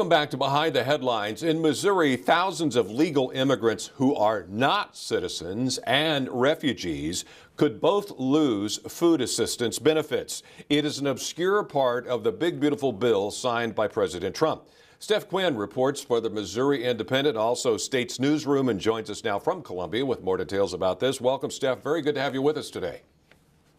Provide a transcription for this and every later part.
Welcome back to Behind the Headlines. In Missouri, thousands of legal immigrants who are not citizens and refugees could both lose food assistance benefits. It is an obscure part of the big, beautiful bill signed by President Trump. Steph Quinn reports for the Missouri Independent, also State's Newsroom, and joins us now from Columbia with more details about this. Welcome, Steph. Very good to have you with us today.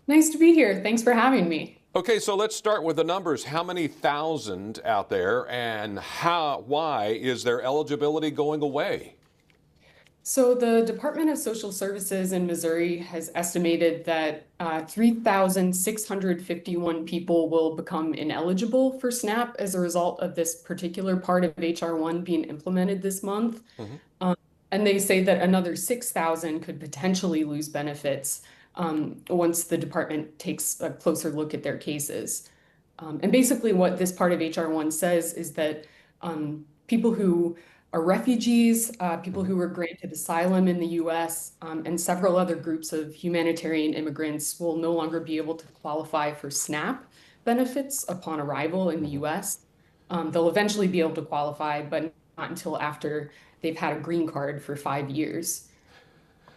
Nice to be here. Thanks for having me. Okay, so let's start with the numbers. How many thousand out there, and why is their eligibility going away? So the Department of Social Services in Missouri has estimated that 3,651 people will become ineligible for SNAP as a result of this particular part of HR 1 being implemented this month. And they say that another 6,000 could potentially lose benefits once the department takes a closer look at their cases. And basically what this part of HR 1 says is that people who are refugees, people who were granted asylum in the US, and several other groups of humanitarian immigrants will no longer be able to qualify for SNAP benefits upon arrival in the US. They'll eventually be able to qualify, but not until after they've had a green card for 5 years.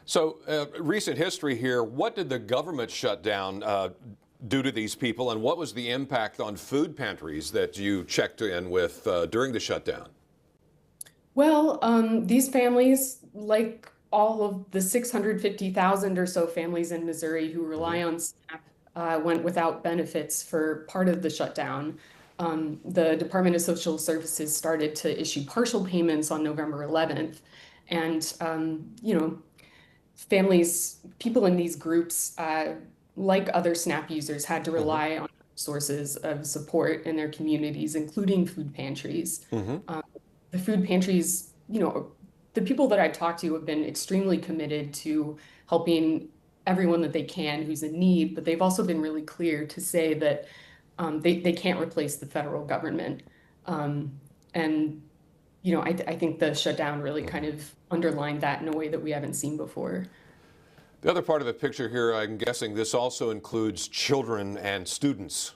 So recent history here, what did the government shutdown do to these people, and what was the impact on food pantries that you checked in with during the shutdown? Well, these families, like all of the 650,000 or so families in Missouri who rely on SNAP, went without benefits for part of the shutdown. The Department of Social Services started to issue partial payments on November 11th. And, people in these groups, like other SNAP users, had to rely on sources of support in their communities, including food pantries. The food pantries, the people that I've talked to have been extremely committed to helping everyone that they can who's in need, but they've also been really clear to say that they can't replace the federal government. I think the shutdown really kind of underlined that in a way that we haven't seen before. The other part of the picture here, I'm guessing this also includes children and students.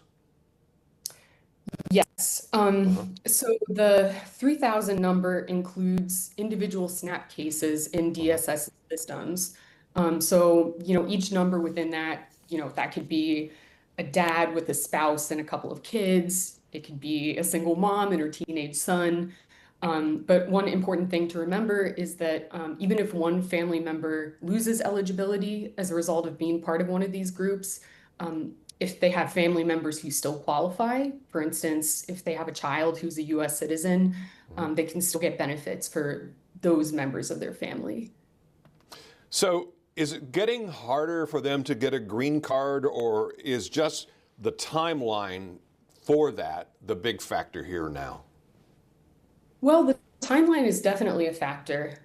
Yes. So the 3,000 number includes individual SNAP cases in DSS systems. Each number within that, that could be a dad with a spouse and a couple of kids. It could be a single mom and her teenage son. But one important thing to remember is that even if one family member loses eligibility as a result of being part of one of these groups, if they have family members who still qualify, for instance, if they have a child who's a US citizen, they can still get benefits for those members of their family. So is it getting harder for them to get a green card, or is just the timeline for that the big factor here now? Well, the timeline is definitely a factor.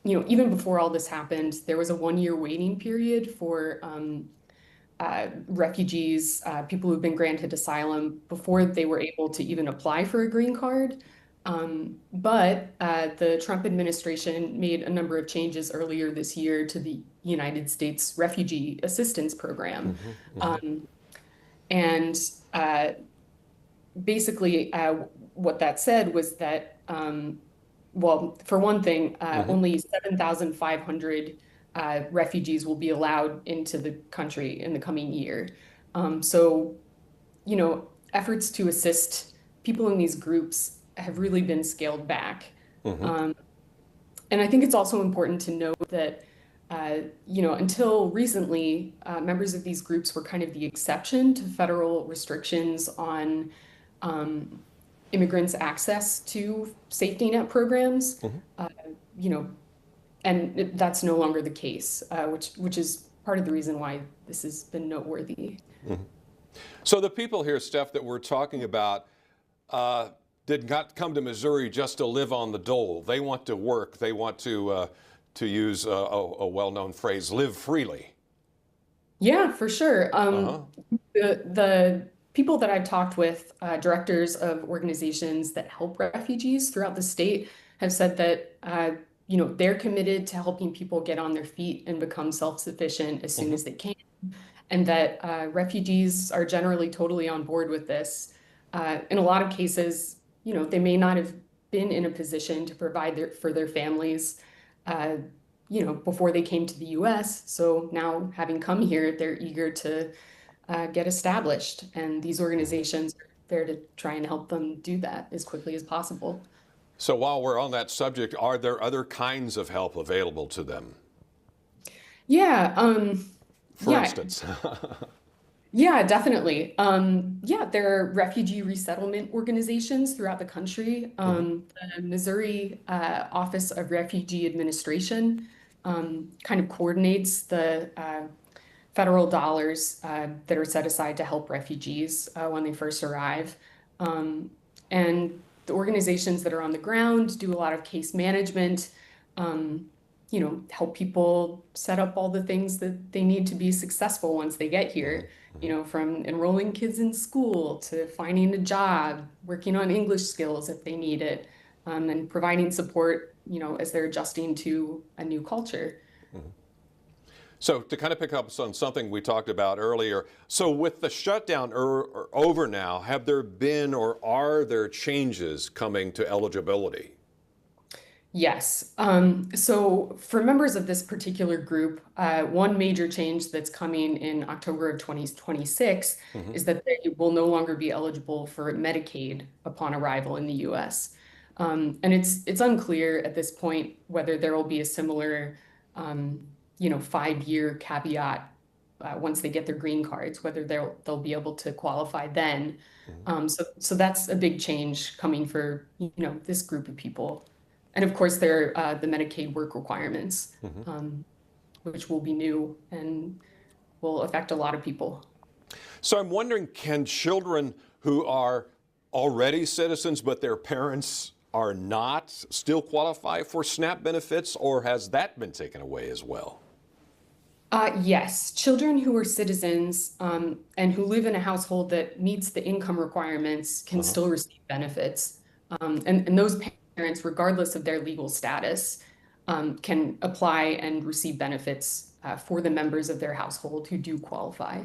Even before all this happened, there was a 1-year waiting period for refugees, people who've been granted asylum before they were able to even apply for a green card. But the Trump administration made a number of changes earlier this year to the United States Refugee Assistance Program. Basically, what that said was that, for one thing, only 7,500 refugees will be allowed into the country in the coming year. Efforts to assist people in these groups have really been scaled back. And I think it's also important to note that, until recently, members of these groups were kind of the exception to federal restrictions on immigrants' access to safety net programs. And that's no longer the case, which is part of the reason why this has been noteworthy. So the people here, Steph, that we're talking about did not come to Missouri just to live on the dole. They want to work. They want to use a well-known phrase, live freely. Yeah, for sure. The people that I've talked with, directors of organizations that help refugees throughout the state, have said that they're committed to helping people get on their feet and become self-sufficient as soon as they can, and that refugees are generally totally on board with this. In a lot of cases, they may not have been in a position to provide for their families, uh, before they came to the US. So now, having come here, they're eager to get established, and these organizations are there to try and help them do that as quickly as possible. So while we're on that subject, are there other kinds of help available to them? Yeah, For yeah, instance, yeah, definitely. Yeah, there are refugee resettlement organizations throughout the country. The Missouri Office of Refugee Administration kind of coordinates the federal dollars that are set aside to help refugees when they first arrive. And the organizations that are on the ground do a lot of case management, um, help people set up all the things that they need to be successful once they get here, from enrolling kids in school to finding a job, working on English skills if they need it, and providing support, as they're adjusting to a new culture. so to kind of pick up on something we talked about earlier, so with the shutdown over now, have there been or are there changes coming to eligibility? Yes. So for members of this particular group, one major change that's coming in October of 2026 is that they will no longer be eligible for Medicaid upon arrival in the US. And it's unclear at this point whether there will be a similar, 5-year caveat once they get their green cards, whether they'll be able to qualify then. So that's a big change coming for, this group of people. And of course, there are the Medicaid work requirements, which will be new and will affect a lot of people. So I'm wondering, can children who are already citizens but their parents are not still qualify for SNAP benefits, or has that been taken away as well? Yes, children who are citizens and who live in a household that meets the income requirements can still receive benefits. And those parents, regardless of their legal status, can apply and receive benefits for the members of their household who do qualify.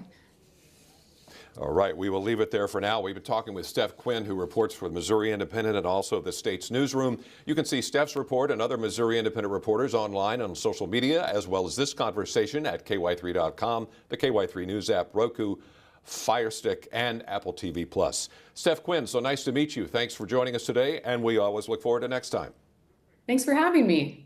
All right, we will leave it there for now. We've been talking with Steph Quinn, who reports for the Missouri Independent and also the state's newsroom. You can see Steph's report and other Missouri Independent reporters online on social media, as well as this conversation at KY3.com, the KY3 News app, Roku, Fire Stick, and Apple TV+. Steph Quinn, so nice to meet you. Thanks for joining us today, and we always look forward to next time. Thanks for having me.